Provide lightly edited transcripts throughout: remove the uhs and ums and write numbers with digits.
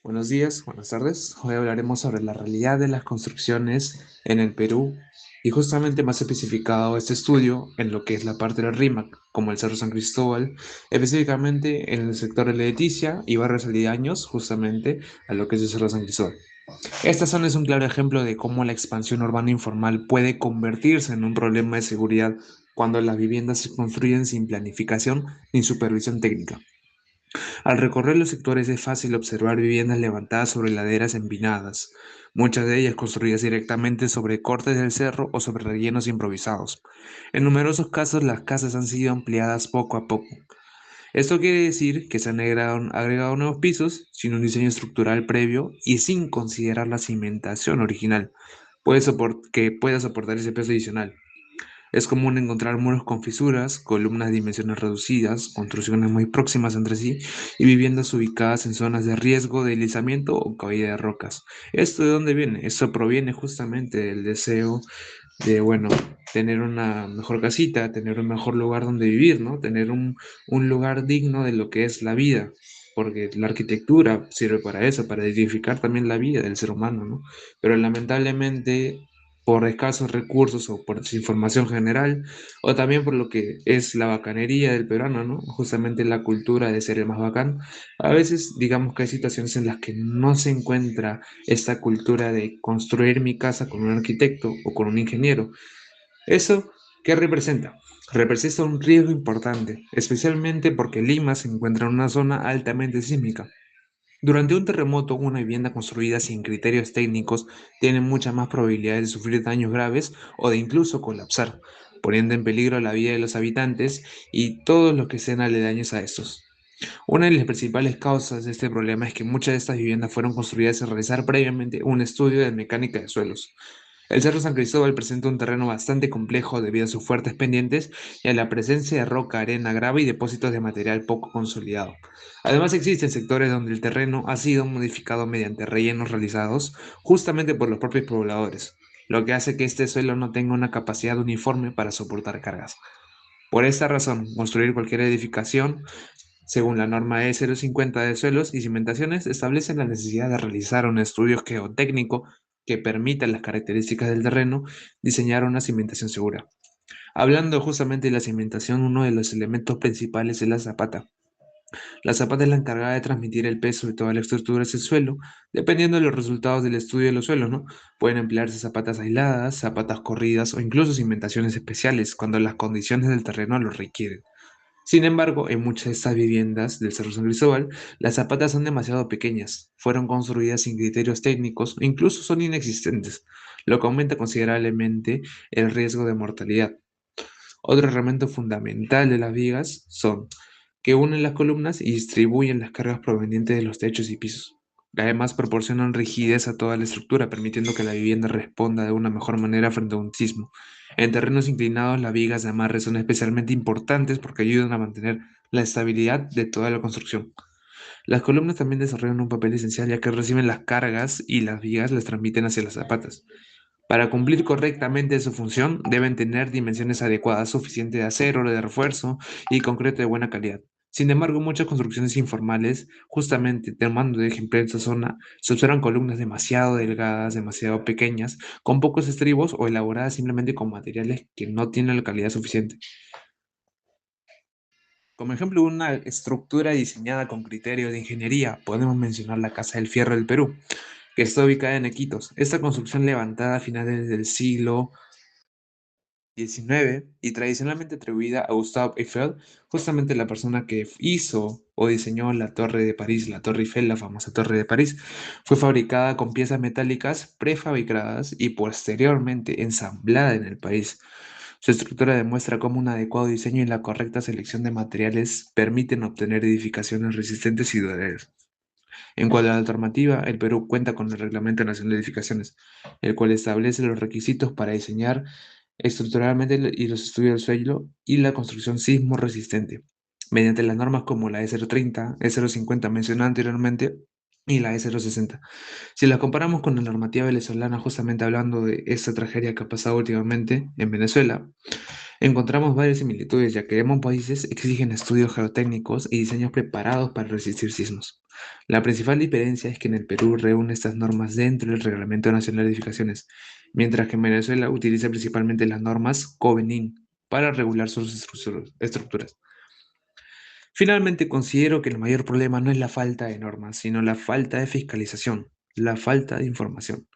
Buenos días, buenas tardes. Hoy hablaremos sobre la realidad de las construcciones en el Perú y justamente más especificado este estudio en lo que es la parte del RIMAC, como el Cerro San Cristóbal, específicamente en el sector de Leticia y barrios aledaños, justamente a lo que es el Cerro San Cristóbal. Esta zona es un claro ejemplo de cómo la expansión urbana informal puede convertirse en un problema de seguridad cuando las viviendas se construyen sin planificación ni supervisión técnica. Al recorrer los sectores es fácil observar viviendas levantadas sobre laderas empinadas, muchas de ellas construidas directamente sobre cortes del cerro o sobre rellenos improvisados. En numerosos casos las casas han sido ampliadas poco a poco. Esto quiere decir que se han agregado nuevos pisos sin un diseño estructural previo y sin considerar la cimentación original, que pueda soportar ese peso adicional. Es común encontrar muros con fisuras, columnas de dimensiones reducidas, construcciones muy próximas entre sí y viviendas ubicadas en zonas de riesgo de deslizamiento o caída de rocas. ¿Esto de dónde viene? Esto proviene justamente del deseo de, bueno, tener una mejor casita, tener un mejor lugar donde vivir, ¿no? Tener un lugar digno de lo que es la vida. Porque la arquitectura sirve para eso, para edificar también la vida del ser humano, ¿no? Pero lamentablemente por escasos recursos o por desinformación general, o también por lo que es la bacanería del peruano, ¿no? Justamente la cultura de ser el más bacán. A veces, digamos que hay situaciones en las que no se encuentra esta cultura de construir mi casa con un arquitecto o con un ingeniero. ¿Eso qué representa? Representa un riesgo importante, especialmente porque Lima se encuentra en una zona altamente sísmica. Durante un terremoto, una vivienda construida sin criterios técnicos tiene muchas más probabilidades de sufrir daños graves o de incluso colapsar, poniendo en peligro la vida de los habitantes y todos los que sean aledaños a estos. Una de las principales causas de este problema es que muchas de estas viviendas fueron construidas sin realizar previamente un estudio de mecánica de suelos. El Cerro San Cristóbal presenta un terreno bastante complejo debido a sus fuertes pendientes y a la presencia de roca, arena, grava y depósitos de material poco consolidado. Además, existen sectores donde el terreno ha sido modificado mediante rellenos realizados justamente por los propios pobladores, lo que hace que este suelo no tenga una capacidad uniforme para soportar cargas. Por esta razón, construir cualquier edificación según la norma E050 de suelos y cimentaciones, establecen la necesidad de realizar un estudio geotécnico que permita las características del terreno, diseñar una cimentación segura. Hablando justamente de la cimentación, uno de los elementos principales es la zapata. La zapata es la encargada de transmitir el peso de toda la estructura hacia el suelo, dependiendo de los resultados del estudio de los suelos, ¿no? Pueden emplearse zapatas aisladas, zapatas corridas o incluso cimentaciones especiales cuando las condiciones del terreno lo requieren. Sin embargo, en muchas de estas viviendas del Cerro San Cristóbal, las zapatas son demasiado pequeñas, fueron construidas sin criterios técnicos o incluso son inexistentes, lo que aumenta considerablemente el riesgo de mortalidad. Otro elemento fundamental de las vigas son que unen las columnas y distribuyen las cargas provenientes de los techos y pisos. Además, proporcionan rigidez a toda la estructura, permitiendo que la vivienda responda de una mejor manera frente a un sismo. En terrenos inclinados, las vigas de amarre son especialmente importantes porque ayudan a mantener la estabilidad de toda la construcción. Las columnas también desarrollan un papel esencial ya que reciben las cargas y las vigas las transmiten hacia las zapatas. Para cumplir correctamente su función, deben tener dimensiones adecuadas, suficiente de acero, de refuerzo y concreto de buena calidad. Sin embargo, muchas construcciones informales, justamente tomando de ejemplo esta zona, se observan columnas demasiado delgadas, demasiado pequeñas, con pocos estribos o elaboradas simplemente con materiales que no tienen la calidad suficiente. Como ejemplo de una estructura diseñada con criterios de ingeniería, podemos mencionar la Casa del Fierro del Perú, que está ubicada en Iquitos. Esta construcción levantada a finales del siglo 19 y tradicionalmente atribuida a Gustave Eiffel, justamente la persona que hizo o diseñó la Torre de París, la Torre Eiffel, la famosa Torre de París, fue fabricada con piezas metálicas prefabricadas y posteriormente ensamblada en el país. Su estructura demuestra cómo un adecuado diseño y la correcta selección de materiales permiten obtener edificaciones resistentes y duraderas. En cuanto a la alternativa, el Perú cuenta con el Reglamento Nacional de Edificaciones, el cual establece los requisitos para diseñar estructuralmente y los estudios del suelo y la construcción sismo resistente, mediante las normas como la E030, E050 mencionada anteriormente y la E060. Si la comparamos con la normativa venezolana, justamente hablando de esta tragedia que ha pasado últimamente en Venezuela, Encontramos varias similitudes, ya que ambos países exigen estudios geotécnicos y diseños preparados para resistir sismos. La principal diferencia es que en el Perú reúne estas normas dentro del Reglamento Nacional de Edificaciones, mientras que en Venezuela utiliza principalmente las normas COVENIN para regular sus estructuras. Finalmente, considero que el mayor problema no es la falta de normas, sino la falta de fiscalización, la falta de información.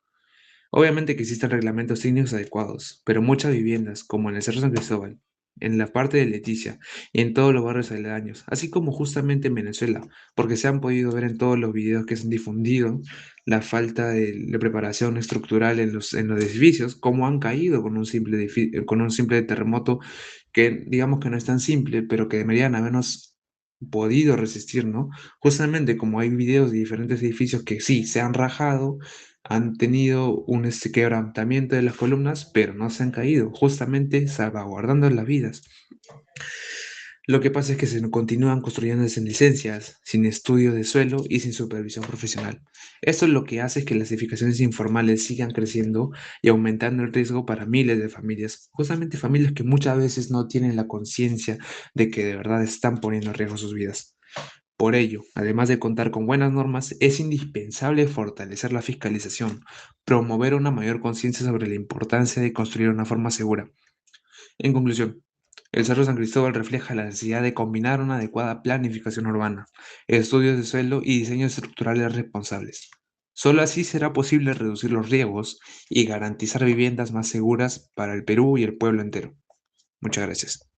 Obviamente que existen reglamentos técnicos adecuados, pero muchas viviendas, como en el Cerro San Cristóbal, en la parte de Leticia y en todos los barrios aledaños, así como justamente en Venezuela, porque se han podido ver en todos los videos que se han difundido la falta de preparación estructural en los edificios, cómo han caído con un con un simple terremoto que digamos que no es tan simple, pero que deberían habernos podido resistir, ¿no? Justamente como hay videos de diferentes edificios que sí, se han rajado, han tenido un quebrantamiento de las columnas, pero no se han caído, justamente salvaguardando las vidas. Lo que pasa es que se continúan construyendo sin licencias, sin estudio de suelo y sin supervisión profesional. Esto es lo que hace que las edificaciones informales sigan creciendo y aumentando el riesgo para miles de familias, justamente familias que muchas veces no tienen la conciencia de que de verdad están poniendo en riesgo sus vidas. Por ello, además de contar con buenas normas, es indispensable fortalecer la fiscalización, promover una mayor conciencia sobre la importancia de construir de una forma segura. En conclusión, el Cerro San Cristóbal refleja la necesidad de combinar una adecuada planificación urbana, estudios de suelo y diseños estructurales responsables. Solo así será posible reducir los riesgos y garantizar viviendas más seguras para el Perú y el pueblo entero. Muchas gracias.